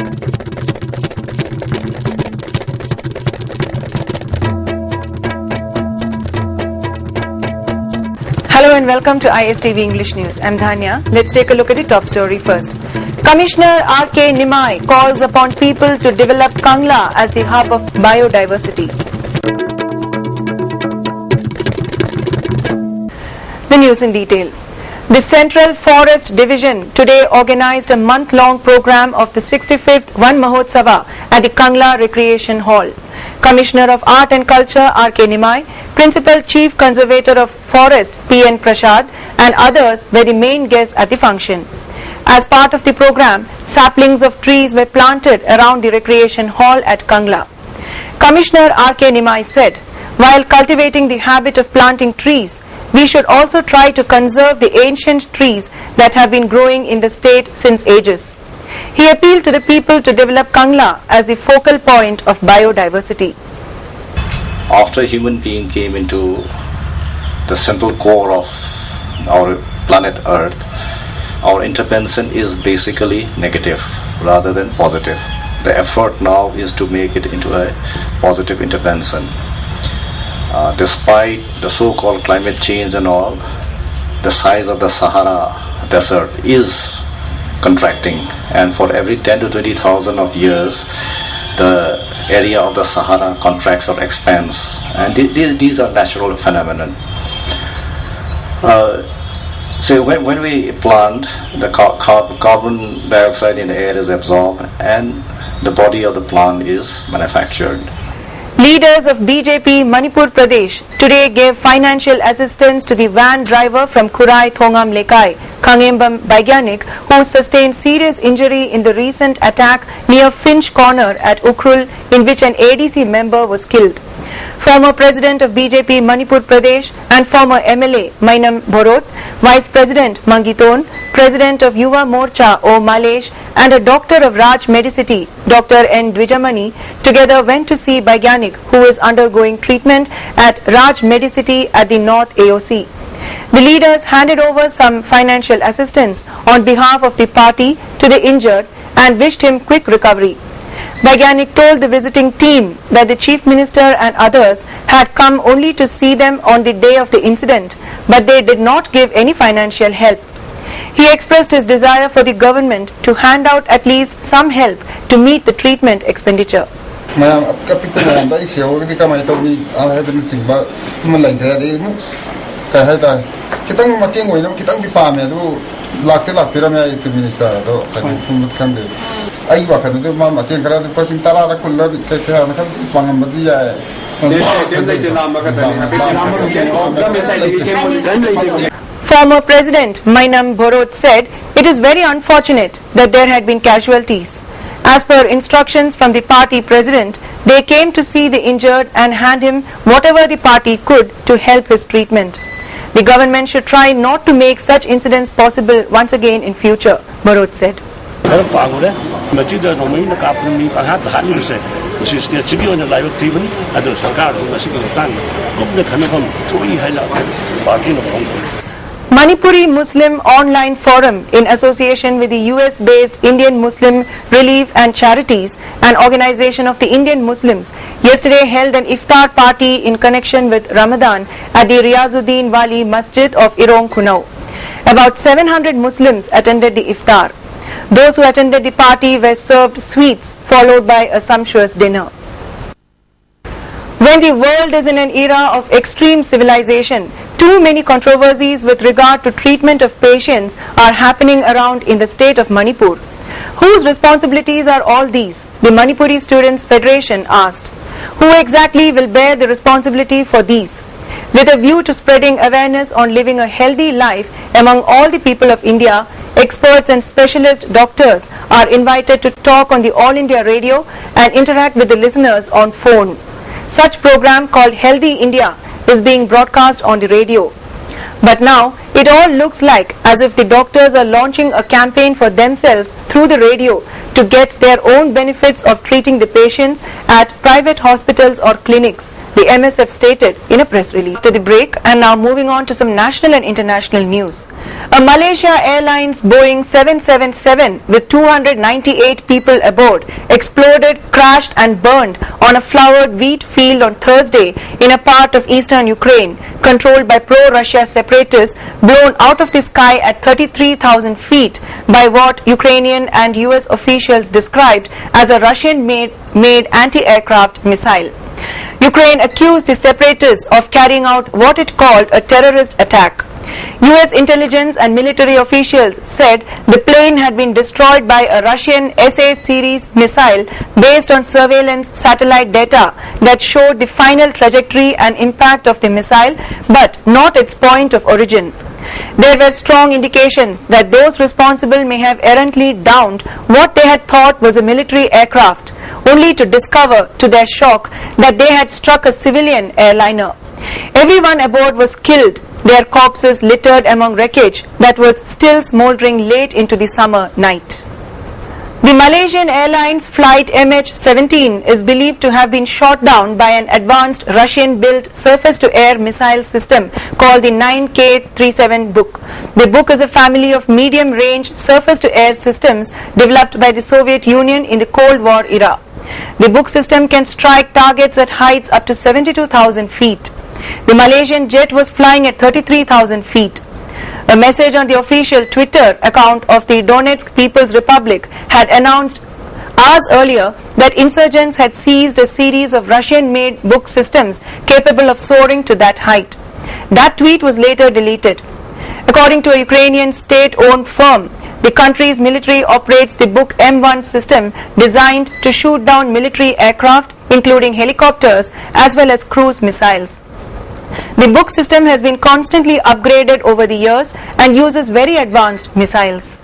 Hello and welcome to ISTV English News. I'm Dhanya. Let's take a look at the top story first. Commissioner R.K. Nimai calls upon people to develop Kangla as the hub of biodiversity. The news in detail. The Central Forest Division today organized a month-long program of the 65th Van Mahotsava at the Kangla Recreation Hall. Commissioner of Art and Culture R.K. Nimai, Principal Chief Conservator of Forest P.N. Prasad and others were the main guests at the function. As part of the program, saplings of trees were planted around the recreation hall at Kangla. Commissioner R.K. Nimai said, while cultivating the habit of planting trees, we should also try to conserve the ancient trees that have been growing in the state since ages. He appealed to the people to develop Kangla as the focal point of biodiversity. After human being came into the central core of our planet Earth, our intervention is basically negative rather than positive. The effort now is to make it into a positive intervention. Despite the so-called climate change and all, the size of the Sahara Desert is contracting, and for every 10 to 20,000 of years, the area of the Sahara contracts or expands, and these are natural phenomena. So when we plant, the carbon dioxide in the air is absorbed and the body of the plant is manufactured. Leaders of BJP Manipur Pradesh today gave financial assistance to the van driver from Kurai Thongam Lekai, Kangembam Baigyanik, who sustained serious injury in the recent attack near Finch Corner at Ukhrul, in which an ADC member was killed. Former President of BJP Manipur Pradesh and former MLA Mainam Bhorot, Vice President Mangiton, President of Yuva Morcha O Malesh and a doctor of Raj Medicity, Dr. N. Dwijamani, together went to see Baigyanik, who is undergoing treatment at Raj Medicity at the North AOC. The leaders handed over some financial assistance on behalf of the party to the injured and wished him quick recovery. Baigyanik told the visiting team that the Chief Minister and others had come only to see them on the day of the incident, but they did not give any financial help. He expressed his desire for the government to hand out at least some help to meet the treatment expenditure. Former President Mainam Bhorot said it is very unfortunate that there had been casualties. As per instructions from the party president, they came to see the injured and hand him whatever the party could to help his treatment. The government should try not to make such incidents possible once again in future, Bhorot said. Manipuri Muslim Online Forum, in association with the US-based Indian Muslim Relief and Charities, an organization of the Indian Muslims, yesterday held an iftar party in connection with Ramadan at the Riazuddin Wali Masjid of Irong Kunau. About 700 Muslims attended the iftar. Those who attended the party were served sweets, followed by a sumptuous dinner. When the world is in an era of extreme civilization, too many controversies with regard to treatment of patients are happening around in the state of Manipur. Whose responsibilities are all these? The Manipuri Students' Federation asked. Who exactly will bear the responsibility for these? With a view to spreading awareness on living a healthy life among all the people of India, experts and specialist doctors are invited to talk on the All India Radio and interact with the listeners on phone. Such program called Healthy India is being broadcast on the radio. But now it all looks like as if the doctors are launching a campaign for themselves through the radio to get their own benefits of treating the patients at private hospitals or clinics, the MSF stated in a press release. After the break, and now moving on to some national and international news. A Malaysia Airlines Boeing 777 with 298 people aboard exploded, crashed and burned on a flowered wheat field on Thursday in a part of eastern Ukraine controlled by pro-Russia separatists, blown out of the sky at 33,000 feet by what Ukrainian and US officials described as a Russian-made anti-aircraft missile. Ukraine accused the separatists of carrying out what it called a terrorist attack. US intelligence and military officials said the plane had been destroyed by a Russian SA series missile based on surveillance satellite data that showed the final trajectory and impact of the missile, but not its point of origin. There were strong indications that those responsible may have errantly downed what they had thought was a military aircraft, only to discover, to their shock, that they had struck a civilian airliner. Everyone aboard was killed, their corpses littered among wreckage that was still smouldering late into the summer night. The Malaysian Airlines flight MH17 is believed to have been shot down by an advanced Russian-built surface-to-air missile system called the 9K-37 Buk. The Buk is a family of medium-range surface-to-air systems developed by the Soviet Union in the Cold War era. The Buk system can strike targets at heights up to 72,000 feet. The Malaysian jet was flying at 33,000 feet. A message on the official Twitter account of the Donetsk People's Republic had announced hours earlier that insurgents had seized a series of Russian-made Buk systems capable of soaring to that height. That tweet was later deleted. According to a Ukrainian state-owned firm, the country's military operates the Buk M1 system designed to shoot down military aircraft, including helicopters, as well as cruise missiles. The Buk system has been constantly upgraded over the years and uses very advanced missiles.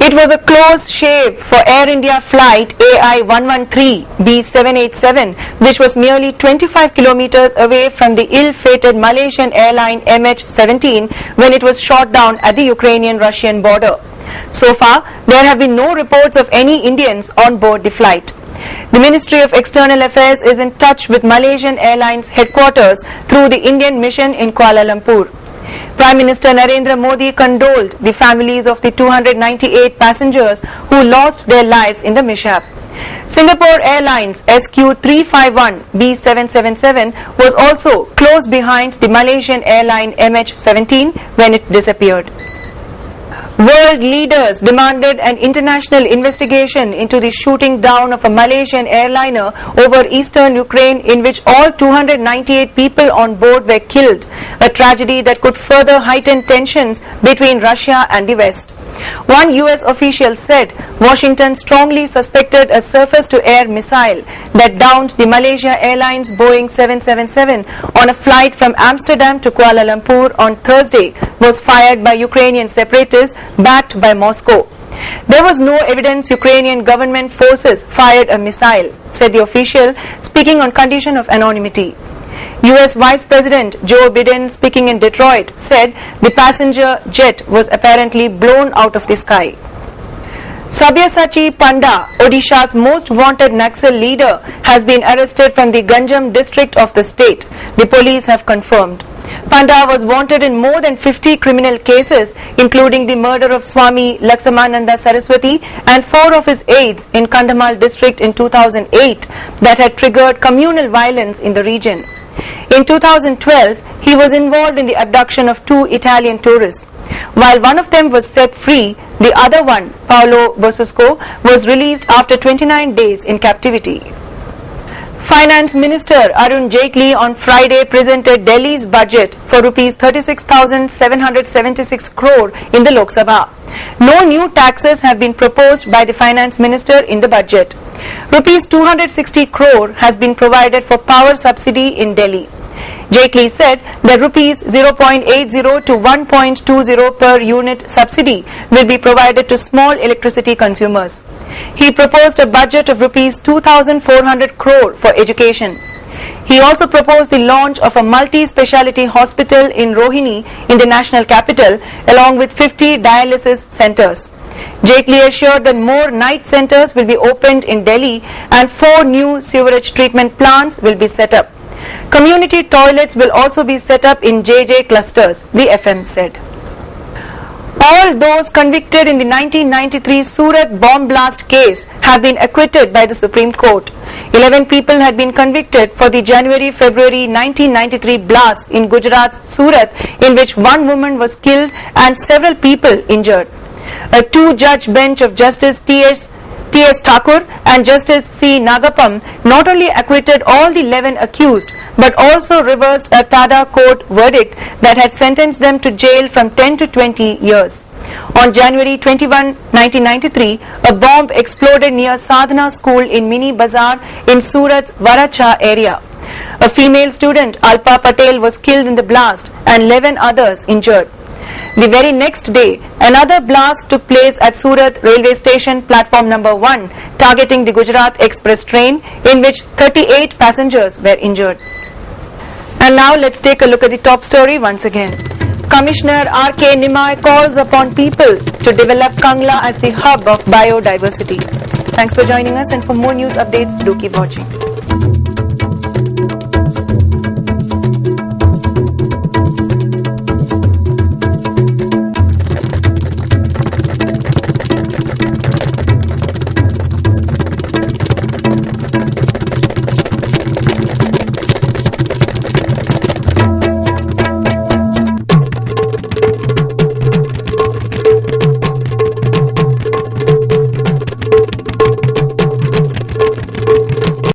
It was a close shave for Air India flight AI-113 B787, which was merely 25 kilometers away from the ill-fated Malaysian airline MH17 when it was shot down at the Ukrainian-Russian border. So far, there have been no reports of any Indians on board the flight. The Ministry of External Affairs is in touch with Malaysian Airlines headquarters through the Indian mission in Kuala Lumpur. Prime Minister Narendra Modi condoled the families of the 298 passengers who lost their lives in the mishap. Singapore Airlines SQ351 B777 was also close behind the Malaysian airline MH17 when it disappeared. World leaders demanded an international investigation into the shooting down of a Malaysian airliner over eastern Ukraine in which all 298 people on board were killed, a tragedy that could further heighten tensions between Russia and the West. One US official said Washington strongly suspected a surface-to-air missile that downed the Malaysia Airlines Boeing 777 on a flight from Amsterdam to Kuala Lumpur on Thursday was fired by Ukrainian separatists backed by Moscow. There was no evidence Ukrainian government forces fired a missile, said the official, speaking on condition of anonymity. US Vice President Joe Biden, speaking in Detroit, said the passenger jet was apparently blown out of the sky. Sabyasachi Panda, Odisha's most wanted Naxal leader, has been arrested from the Ganjam district of the state, the police have confirmed. Panda was wanted in more than 50 criminal cases, including the murder of Swami Lakshmananda Saraswati and 4 of his aides in Kandhamal district in 2008 that had triggered communal violence in the region. In 2012, he was involved in the abduction of 2 Italian tourists. While one of them was set free, the other one, Paolo Bosesco, was released after 29 days in captivity. Finance Minister Arun Jaitley on Friday presented Delhi's budget for Rs 36,776 crore in the Lok Sabha. No new taxes have been proposed by the Finance Minister in the budget. Rs 260 crore has been provided for power subsidy in Delhi. Jaitley said that Rs 0.80 to 1.20 per unit subsidy will be provided to small electricity consumers. He proposed a budget of Rs 2,400 crore for education. He also proposed the launch of a multi-speciality hospital in Rohini in the national capital along with 50 dialysis centers. Jaitley assured that more night centres will be opened in Delhi and 4 new sewerage treatment plants will be set up. Community toilets will also be set up in JJ clusters, the FM said. All those convicted in the 1993 Surat bomb blast case have been acquitted by the Supreme Court. 11 people had been convicted for the January-February 1993 blast in Gujarat's Surat, in which one woman was killed and several people injured. A 2-judge bench of Justice T.S. Thakur and Justice C. Nagapam not only acquitted all the 11 accused, but also reversed a Tada court verdict that had sentenced them to jail from 10 to 20 years. On January 21, 1993, a bomb exploded near Sadhana School in Mini Bazaar in Surat's Varacha area. A female student, Alpa Patel, was killed in the blast and 11 others injured. The very next day, another blast took place at Surat railway station platform number 1, targeting the Gujarat Express train, in which 38 passengers were injured. And now let's take a look at the top story once again. Commissioner R.K. Nimai calls upon people to develop Kangla as the hub of biodiversity. Thanks for joining us, and for more news updates, do keep watching.